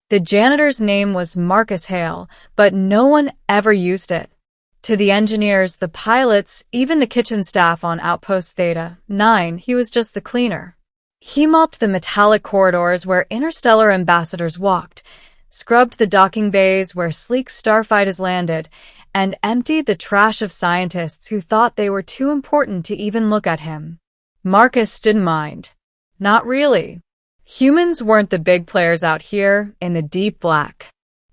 The janitor's name was Marcus Hale, but no one ever used it. To the engineers, the pilots, even the kitchen staff on Outpost Theta 9, he was just the cleaner. He mopped the metallic corridors where interstellar ambassadors walked, scrubbed the docking bays where sleek starfighters landed, and emptied the trash of scientists who thought they were too important to even look at him. Marcus didn't mind. Not really. Humans weren't the big players out here in the deep black.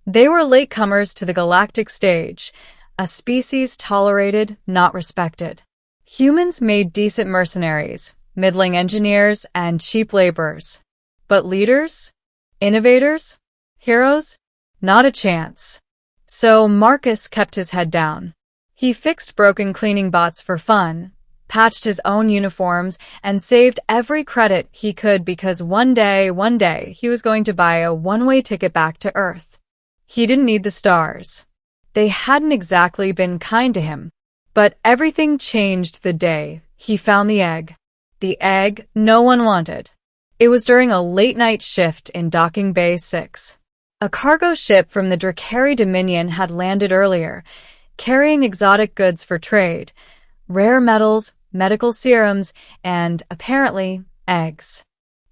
They were latecomers to the galactic stage, a species tolerated, not respected. Humans made decent mercenaries, middling engineers, and cheap laborers. But leaders? Innovators? Heroes? Not a chance. So Marcus kept his head down. He fixed broken cleaning bots for fun, patched his own uniforms, and saved every credit he could because one day, he was going to buy a one-way ticket back to Earth. He didn't need the stars. They hadn't exactly been kind to him. But everything changed the day he found the egg. The egg no one wanted. It was during a late-night shift in Docking Bay 6. A cargo ship from the Drakari Dominion had landed earlier, carrying exotic goods for trade, rare metals, medical serums, and, apparently, eggs.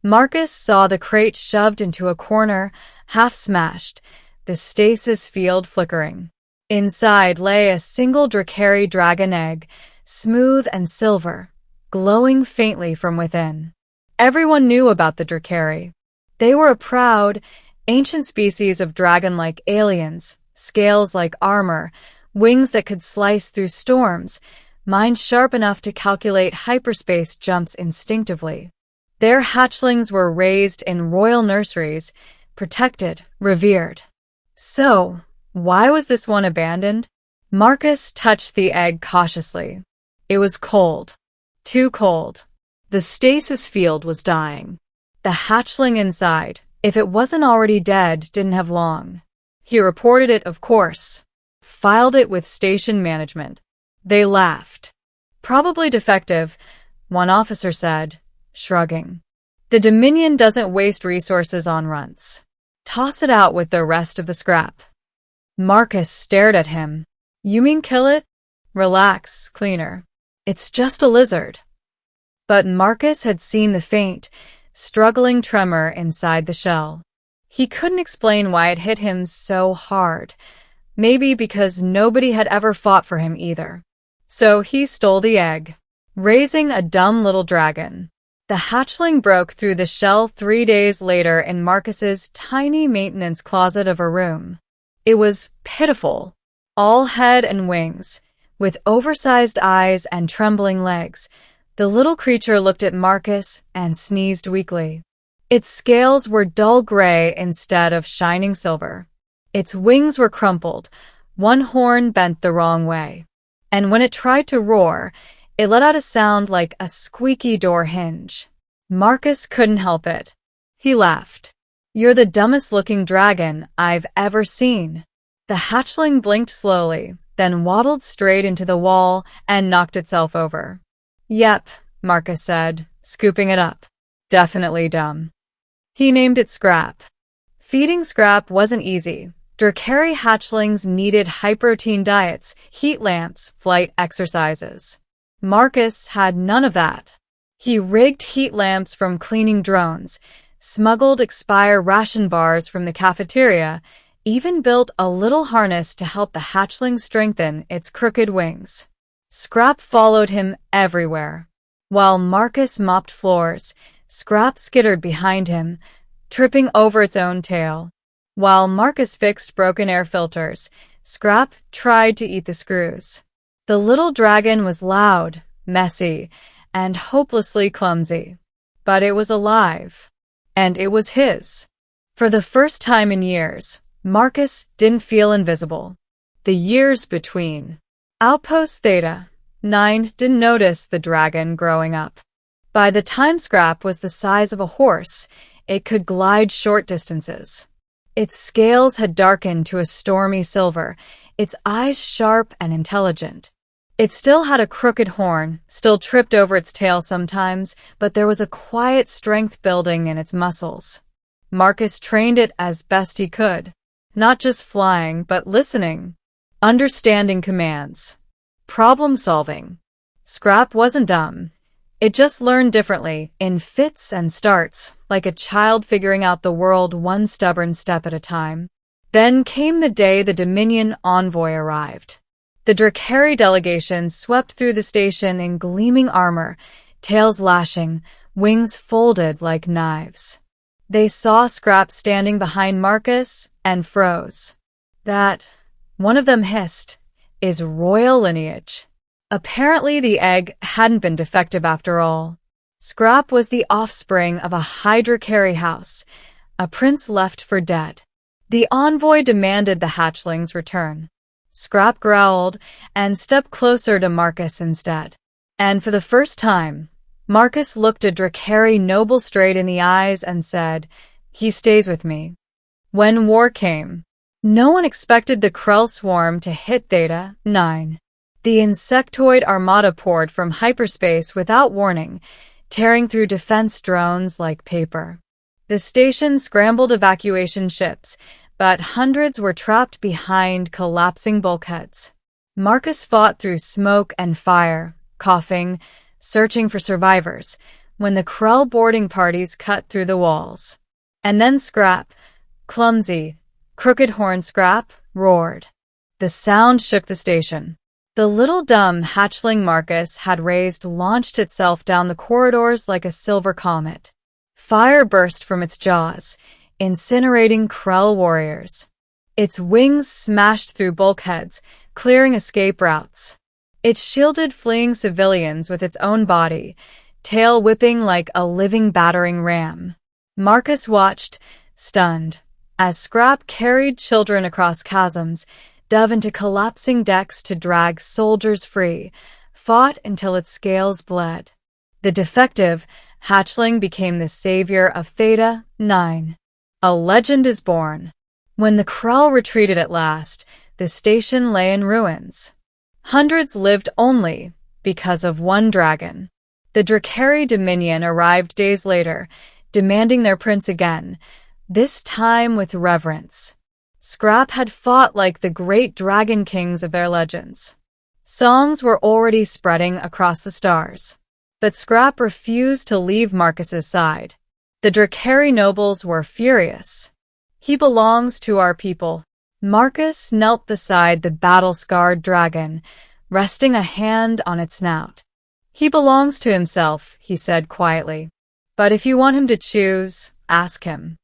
Marcus saw the crate shoved into a corner, half smashed, the stasis field flickering. Inside lay a single Drakari dragon egg, smooth and silver, glowing faintly from within. Everyone knew about the Drakari. They were a proud, ancient species of dragon-like aliens, scales like armor, wings that could slice through storms, minds sharp enough to calculate hyperspace jumps instinctively. Their hatchlings were raised in royal nurseries, protected, revered. So, why was this one abandoned? Marcus touched the egg cautiously. It was cold. Too cold. The stasis field was dying. The hatchling inside, if it wasn't already dead, didn't have long. He reported it, of course. Filed it with station management. They laughed. Probably defective, one officer said, shrugging. The Dominion doesn't waste resources on runts. Toss it out with the rest of the scrap. Marcus stared at him. You mean kill it? Relax, cleaner. It's just a lizard. But Marcus had seen the faint, struggling tremor inside the shell. He couldn't explain why it hit him so hard. Maybe because nobody had ever fought for him either. So he stole the egg, raising a dumb little dragon. The hatchling broke through the shell 3 days later in Marcus's tiny maintenance closet of a room. It was pitiful, all head and wings, with oversized eyes and trembling legs. The little creature looked at Marcus and sneezed weakly. Its scales were dull gray instead of shining silver. Its wings were crumpled, one horn bent the wrong way. And when it tried to roar, it let out a sound like a squeaky door hinge. Marcus couldn't help it. He laughed. You're the dumbest-looking dragon I've ever seen. The hatchling blinked slowly, then waddled straight into the wall and knocked itself over. Yep, Marcus said, scooping it up. Definitely dumb. He named it Scrap. Feeding Scrap wasn't easy. Drakari hatchlings needed high-protein diets, heat lamps, flight exercises. Marcus had none of that. He rigged heat lamps from cleaning drones, smuggled expire ration bars from the cafeteria, even built a little harness to help the hatchling strengthen its crooked wings. Scrap followed him everywhere. While Marcus mopped floors, Scrap skittered behind him, tripping over its own tail. While Marcus fixed broken air filters, Scrap tried to eat the screws. The little dragon was loud, messy, and hopelessly clumsy. But it was alive. And it was his. For the first time in years, Marcus didn't feel invisible. The years between. Outpost Theta 9 didn't notice the dragon growing up. By the time Scrap was the size of a horse, it could glide short distances. Its scales had darkened to a stormy silver, its eyes sharp and intelligent. It still had a crooked horn, still tripped over its tail sometimes, but there was a quiet strength building in its muscles. Marcus trained it as best he could. Not just flying, but listening, understanding commands, problem solving. Scrap wasn't dumb. It just learned differently, in fits and starts, like a child figuring out the world one stubborn step at a time. Then came the day the Dominion envoy arrived. The Drakari delegation swept through the station in gleaming armor, tails lashing, wings folded like knives. They saw Scrap standing behind Marcus and froze. That, one of them hissed, is royal lineage. Apparently the egg hadn't been defective after all. Scrap was the offspring of a Drakari house, a prince left for dead. The envoy demanded the hatchling's return. Scrap growled and stepped closer to Marcus instead. And for the first time, Marcus looked a Drakari noble straight in the eyes and said, "He stays with me." When war came, no one expected the Krell swarm to hit Theta 9. The insectoid armada poured from hyperspace without warning, tearing through defense drones like paper. The station scrambled evacuation ships, but hundreds were trapped behind collapsing bulkheads. Marcus fought through smoke and fire, coughing, searching for survivors, when the Krell boarding parties cut through the walls. And then Scrap, clumsy, crooked horn Scrap, roared. The sound shook the station. The little dumb hatchling Marcus had raised launched itself down the corridors like a silver comet. Fire burst from its jaws, incinerating Krell warriors. Its wings smashed through bulkheads, clearing escape routes. It shielded fleeing civilians with its own body, tail whipping like a living battering ram. Marcus watched, stunned, as Scrap carried children across chasms, dove into collapsing decks to drag soldiers free, fought until its scales bled. The defective hatchling became the savior of Theta 9. A legend is born. When the Krell retreated at last, the station lay in ruins. Hundreds lived only because of one dragon. The Drakari Dominion arrived days later, demanding their prince again, this time with reverence. Scrap had fought like the great dragon kings of their legends. Songs were already spreading across the stars. But Scrap refused to leave Marcus's side. The Drakari nobles were furious. "He belongs to our people." Marcus knelt beside the battle-scarred dragon, resting a hand on its snout. "He belongs to himself," he said quietly. "But if you want him to choose, ask him."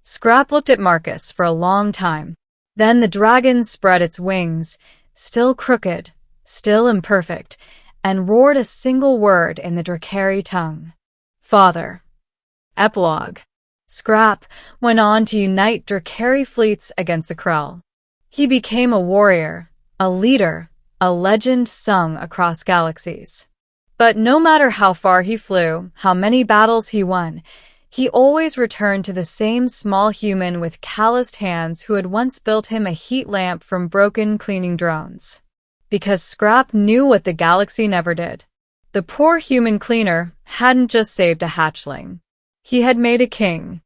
Scrap looked at Marcus for a long time. Then the dragon spread its wings, still crooked, still imperfect, and roared a single word in the Drakari tongue. "Father." Epilogue. Scrap went on to unite Drakari fleets against the Krell. He became a warrior, a leader, a legend sung across galaxies. But no matter how far he flew, how many battles he won, he always returned to the same small human with calloused hands who had once built him a heat lamp from broken cleaning drones. Because Scrap knew what the galaxy never did. The poor human cleaner hadn't just saved a hatchling. He had made a king.